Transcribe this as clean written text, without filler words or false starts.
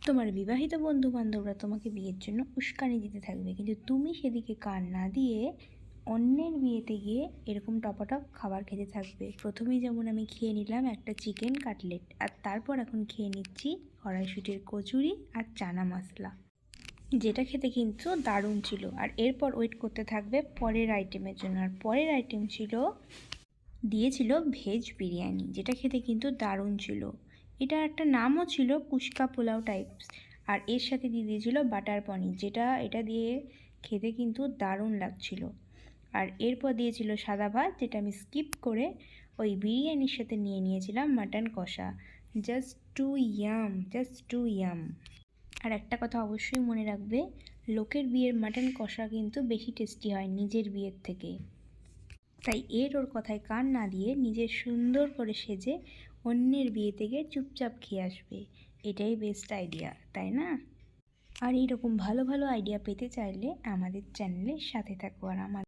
তোমার বিবাহিত বন্ধু বান্ধবরা তোমাকে বিয়ের জন্য উস্কানি দিতে থাকবে, কিন্তু তুমি সেদিকে কান না দিয়ে অন্যের বিয়েতে গিয়ে এরকম টপাটপ খাবার খেতে থাকবে। প্রথমেই যেমন আমি খেয়ে নিলাম একটা চিকেন কাটলেট, আর তারপর এখন খেয়ে নিচ্ছি কড়াইশুঁটির কচুরি আর চানা মশলা, যেটা খেতে কিন্তু দারুণ ছিল। আর এরপর ওয়েট করতে থাকবে পরের আইটেমের জন্য। আর পরের আইটেম দিয়েছিল ভেজ বিরিয়ানি, যেটা খেতে কিন্তু দারুণ ছিল। এটা একটা নামও ছিল কুশকা পোলাও টাইপস। আর এর সাথে দিয়ে দিয়েছিল বাটার পনির, এটা দিয়ে খেতে কিন্তু দারুণ লাগছিল। আর এরপর দিয়েছিল সাদা ভাত, যেটা আমি স্কিপ করে ওই বিরিয়ানির সাথে নিয়ে নিয়েছিলাম মাটন কষা। Just two yam. আর একটা কথা অবশ্যই মনে রাখবে, লোকের বিয়ের মাটন কষা কিন্তু বেশি টেস্টি হয় নিজের বিয়ের থেকে। তাই ওর কথায় কান না দিয়ে নিজের সুন্দর করে সেজে অন্যের বিয়ে থেকে চুপচাপ খেয়ে আসবে। এটাই বেস্ট আইডিয়া, তাই না? আর এইরকম ভালো ভালো আইডিয়া পেতে চাইলে আমাদের চ্যানেলের সাথে থাকো। আর